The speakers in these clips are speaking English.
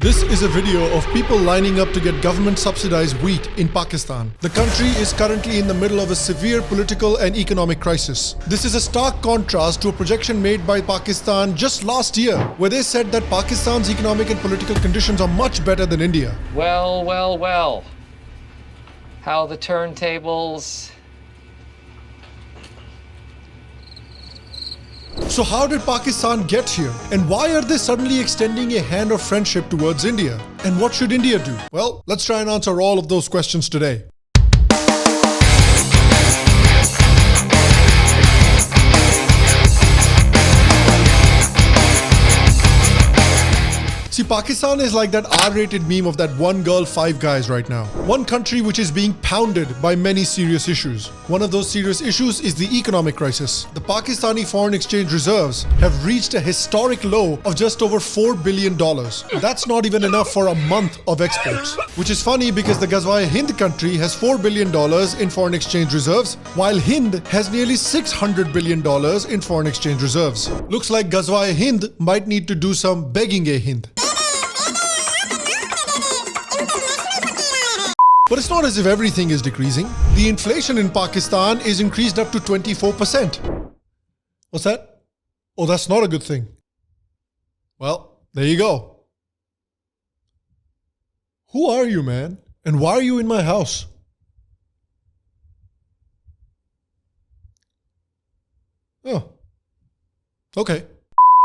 This is a video of people lining up to get government-subsidized wheat in Pakistan. The country is currently in the middle of a severe political and economic crisis. This is a stark contrast to a projection made by Pakistan just last year, where they said that Pakistan's economic and political conditions are much better than India. Well. How the turntables... So how did Pakistan get here? And why are they suddenly extending a hand of friendship towards India? And what should India do? Well, let's try and answer all of those questions today. See, Pakistan is like that R-rated meme of that one girl, five guys right now. One country which is being pounded by many serious issues. One of those serious issues is the economic crisis. The Pakistani foreign exchange reserves have reached a historic low of just over $4 billion. That's not even enough for a month of exports. Which is funny because the Ghazwa-E-Hind country has $4 billion in foreign exchange reserves, while Hind has nearly $600 billion in foreign exchange reserves. Looks like Ghazwa-E-Hind might need to do some begging a Hind. But it's not as if everything is decreasing. The inflation in Pakistan is increased up to 24%. What's that? Oh, that's not a good thing. Well, there you go. Who are you, man? And why are you in my house? Oh, okay.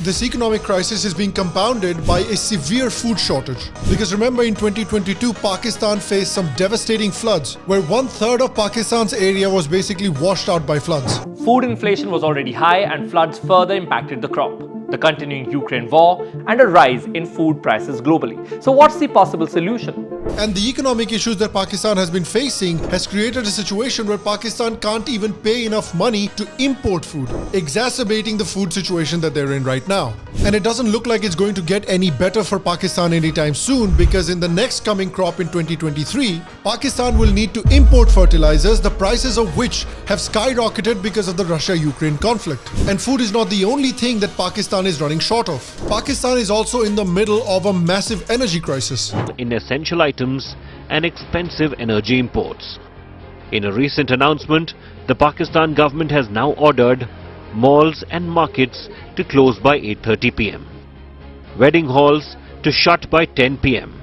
This economic crisis is being compounded by a severe food shortage. Because remember, in 2022, Pakistan faced some devastating floods, where 1/3 of Pakistan's area was basically washed out by floods. Food inflation was already high and floods further impacted the crop, the continuing Ukraine war, and a rise in food prices globally. So what's the possible solution? And the economic issues that Pakistan has been facing has created a situation where Pakistan can't even pay enough money to import food, exacerbating the food situation that they're in right now. And it doesn't look like it's going to get any better for Pakistan anytime soon, because in the next coming crop in 2023, Pakistan will need to import fertilizers, the prices of which have skyrocketed because of the Russia-Ukraine conflict. And food is not the only thing that Pakistan is running short of. Pakistan is also in the middle of a massive energy crisis. In essential items and expensive energy imports. In a recent announcement, the Pakistan government has now ordered malls and markets to close by 8:30 p.m. Wedding halls to shut by 10 p.m.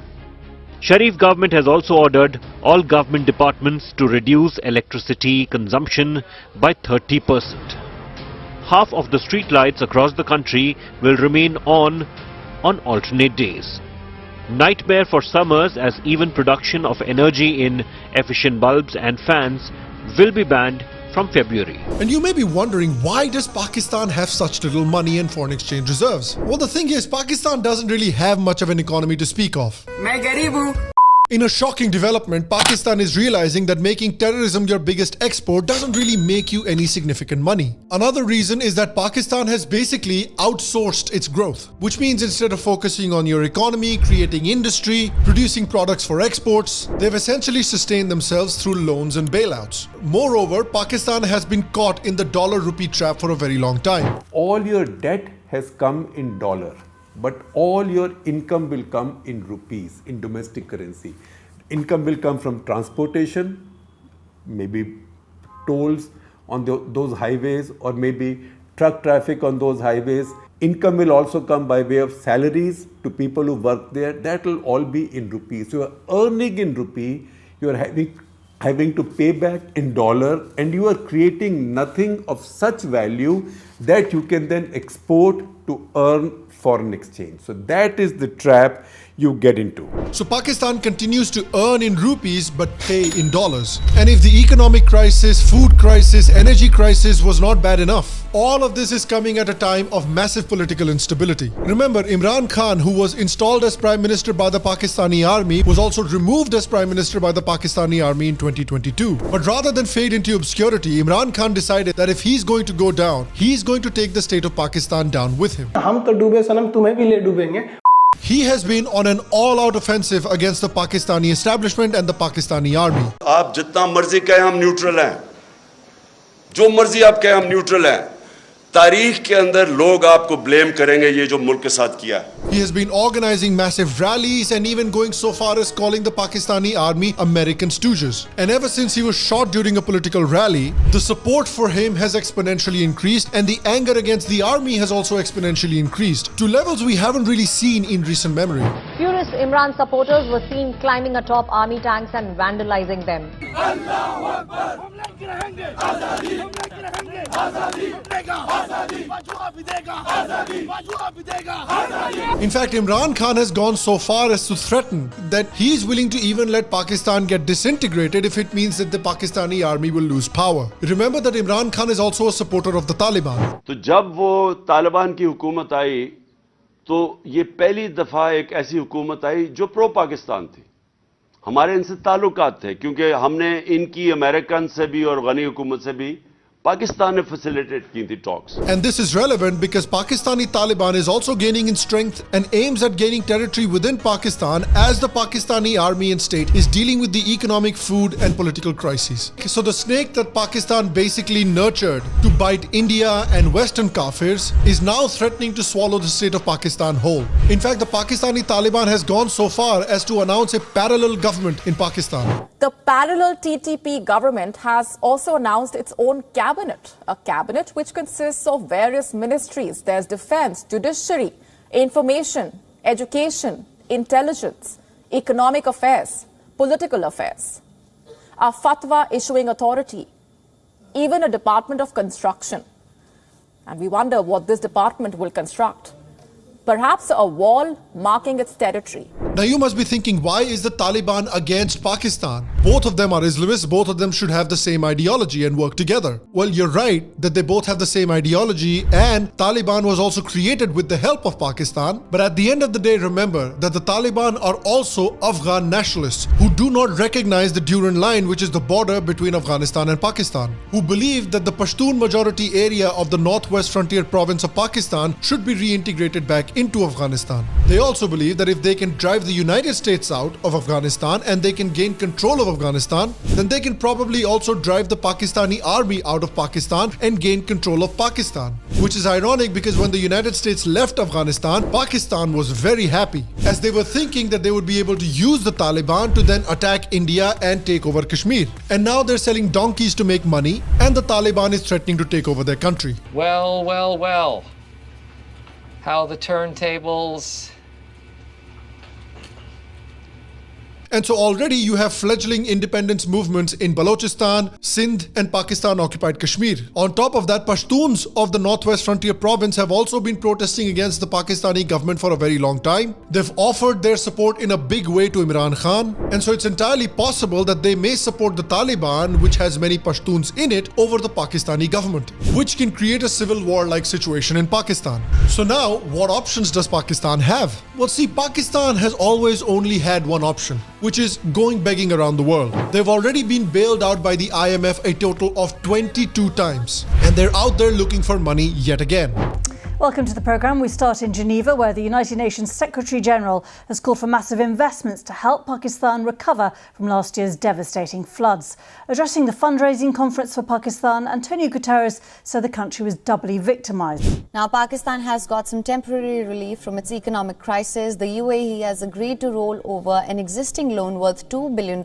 Sharif government has also ordered all government departments to reduce electricity consumption by 30%. Half of the street lights across the country will remain on alternate days. Nightmare for summers, as even production of energy in efficient bulbs and fans will be banned from February. And you may be wondering, why does Pakistan have such little money and foreign exchange reserves? Well, the thing is, Pakistan doesn't really have much of an economy to speak of. In a shocking development, Pakistan is realizing that making terrorism your biggest export doesn't really make you any significant money. Another reason is that Pakistan has basically outsourced its growth, which means instead of focusing on your economy, creating industry, producing products for exports, they've essentially sustained themselves through loans and bailouts. Moreover, Pakistan has been caught in the dollar-rupee trap for a very long time. All your debt has come in dollar, but all your income will come in rupees, in domestic currency. Income will come from transportation, maybe tolls on those highways, or maybe truck traffic on those highways. Income will also come by way of salaries to people who work there. That will all be in rupees. So you are earning in rupee, you are having to pay back in dollar, and you are creating nothing of such value that you can then export to earn foreign exchange. So that is the trap you get into. So Pakistan continues to earn in rupees but pay in dollars. And if the economic crisis, food crisis, energy crisis was not bad enough, all of this is coming at a time of massive political instability. Remember, Imran Khan, who was installed as Prime Minister by the Pakistani army, was also removed as Prime Minister by the Pakistani army in 2022. But rather than fade into obscurity, Imran Khan decided that if he's going to go down, he's going to take the state of Pakistan down with him. He has been on an all-out offensive against the Pakistani establishment and the Pakistani army. आप जितना मर्जी कहें हम neutral हैं, जो मर्जी आप कहें हम न्यूट्रल हैं, तारीख के अंदर लोग आपको ब्लेम करेंगे ये जो मुल्क के साथ किया है. He has been organizing massive rallies and even going so far as calling the Pakistani army American stooges. And ever since he was shot during a political rally, the support for him has exponentially increased and the anger against the army has also exponentially increased to levels we haven't really seen in recent memory. Furious Imran supporters were seen climbing atop army tanks and vandalizing them. In fact, Imran Khan has gone so far as to threaten that he is willing to even let Pakistan get disintegrated if it means that the Pakistani army will lose power. Remember that Imran Khan is also a supporter of the Taliban. तो जब वो तालिबान की हुकूमत आई तो ये पहली दफा एक ऐसी हुकूमत आई जो प्रो पाकिस्तान थी. हमारे इनसे ताल्लुकात थे क्योंकि हमने इनकी अमेरिकन से भी और गनी हुकूमत से भी Pakistan ने facilitate की थी talks. And this is relevant because Pakistani Taliban is also gaining in strength and aims at gaining territory within Pakistan as the Pakistani army and state is dealing with the economic, food and political crises. So the snake that Pakistan basically nurtured to bite India and Western Kafirs is now threatening to swallow the state of Pakistan whole. In fact, the Pakistani Taliban has gone so far as to announce a parallel government in Pakistan. The parallel TTP government has also announced its own cabinet, a cabinet which consists of various ministries. There's defense, judiciary, information, education, intelligence, economic affairs, political affairs, a fatwa issuing authority, even a department of construction. And we wonder what this department will construct. Perhaps a wall marking its territory. Now you must be thinking, why is the Taliban against Pakistan? Both of them are Islamists, both of them should have the same ideology and work together. Well, you're right that they both have the same ideology and Taliban was also created with the help of Pakistan. But at the end of the day, remember that the Taliban are also Afghan nationalists who do not recognize the Durand line, which is the border between Afghanistan and Pakistan, who believe that the Pashtun majority area of the northwest frontier province of Pakistan should be reintegrated back into Afghanistan. They also believe that if they can drive the United States out of Afghanistan and they can gain control of Afghanistan, then they can probably also drive the Pakistani army out of Pakistan and gain control of Pakistan. Which is ironic because when the United States left Afghanistan, Pakistan was very happy as they were thinking that they would be able to use the Taliban to then attack India and take over Kashmir. And now they're selling donkeys to make money and the Taliban is threatening to take over their country. Well, well, well. How the turntables... And so already you have fledgling independence movements in Balochistan, Sindh and Pakistan-occupied Kashmir. On top of that, Pashtuns of the Northwest Frontier Province have also been protesting against the Pakistani government for a very long time. They've offered their support in a big way to Imran Khan. And so it's entirely possible that they may support the Taliban, which has many Pashtuns in it, over the Pakistani government, which can create a civil war-like situation in Pakistan. So now, what options does Pakistan have? Well, see, Pakistan has always only had one option, which is going begging around the world. They've already been bailed out by the IMF a total of 22 times, and they're out there looking for money yet again. Welcome to the programme. We start in Geneva, where the United Nations Secretary General has called for massive investments to help Pakistan recover from last year's devastating floods. Addressing the fundraising conference for Pakistan, Antonio Guterres said the country was doubly victimised. Now, Pakistan has got some temporary relief from its economic crisis. The UAE has agreed to roll over an existing loan worth $2 billion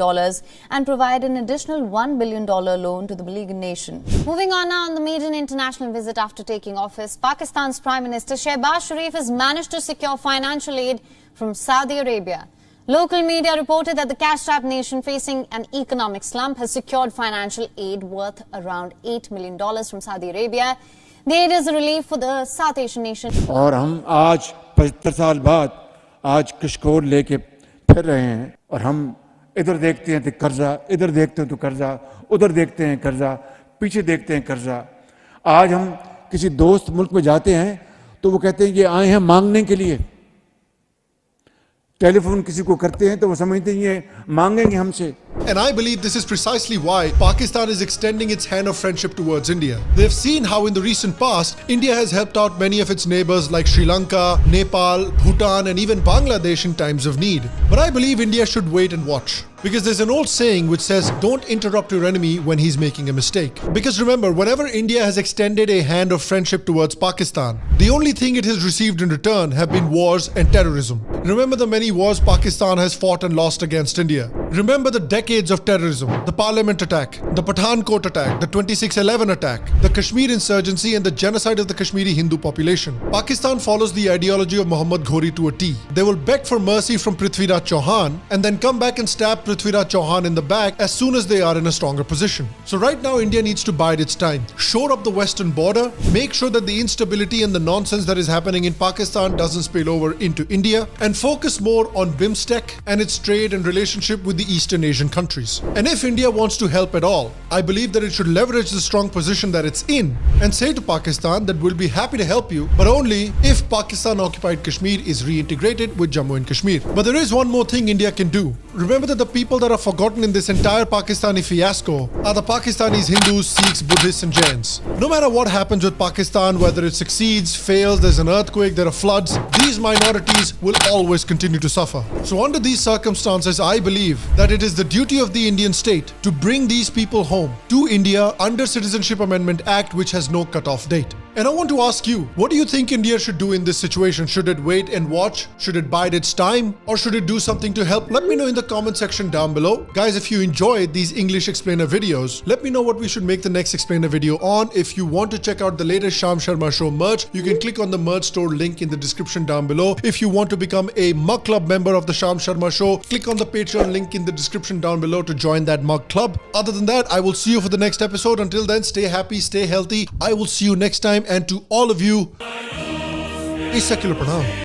and provide an additional $1 billion loan to the beleaguered nation. Moving on now, on the maiden international visit after taking office, Pakistan's Prime Minister Shehbaz Sharif has managed to secure financial aid from Saudi Arabia. Local media reported that the cash-strapped nation facing an economic slump has secured financial aid worth around $8 million from Saudi Arabia. The aid is a relief for the South Asian nation. और हम आज 75 साल बाद आज कशकोर लेके फिर रहे हैं और हम इधर देखते हैं तो कर्जा, इधर देखते हैं तो कर्जा, उधर देखते हैं कर्जा, पीछे देखते हैं कर्जा. आज हम किसी दोस्त मुल्क में जाते हैं तो वो कहते हैं कि आए हैं मांगने के लिए. टेलीफोन किसी को करते हैं तो वो समझते हैं ये मांगेंगे हमसे. And I believe this is precisely why Pakistan is extending its hand of friendship towards India. They've seen how in the recent past, India has helped out many of its neighbors like Sri Lanka, Nepal, Bhutan and even Bangladesh in times of need. But I believe India should wait and watch. Because there's an old saying which says, don't interrupt your enemy when he's making a mistake. Because remember, whenever India has extended a hand of friendship towards Pakistan, the only thing it has received in return have been wars and terrorism. Remember the many wars Pakistan has fought and lost against India. Remember the decades of terrorism, the Parliament attack, the Pathankot attack, the 26/11 attack, the Kashmir insurgency and the genocide of the Kashmiri Hindu population. Pakistan follows the ideology of Muhammad Ghori to a T. They will beg for mercy from Prithviraj Chauhan and then come back and stab Prithviraj Chauhan in the back as soon as they are in a stronger position. So right now India needs to bide its time. Shore up the western border, make sure that the instability and the nonsense that is happening in Pakistan doesn't spill over into India, and focus more on BIMSTEC and its trade and relationship with the Eastern Asian countries. And if India wants to help at all, I believe that it should leverage the strong position that it's in and say to Pakistan that we'll be happy to help you, but only if Pakistan-occupied Kashmir is reintegrated with Jammu and Kashmir. But there is one more thing India can do. Remember that the people that are forgotten in this entire Pakistani fiasco are the Pakistanis, Hindus, Sikhs, Buddhists and Jains. No matter what happens with Pakistan, whether it succeeds, fails, there's an earthquake, there are floods, these minorities will always continue to suffer. So under these circumstances, I believe that it is the duty of the Indian state to bring these people home to India under Citizenship Amendment Act, which has no cutoff date. And I want to ask you, what do you think India should do in this situation? Should it wait and watch? Should it bide its time? Or should it do something to help? Let me know in the comment section down below. Guys, if you enjoyed these English explainer videos, let me know what we should make the next explainer video on. If you want to check out the latest Sham Sharma Show merch, you can click on the merch store link in the description down below. If you want to become a mug club member of the Sham Sharma Show, click on the Patreon link in the description down below to join that mug club. Other than that, I will see you for the next episode. Until then, stay happy, stay healthy. I will see you next time. And to all of you, a secular pranam.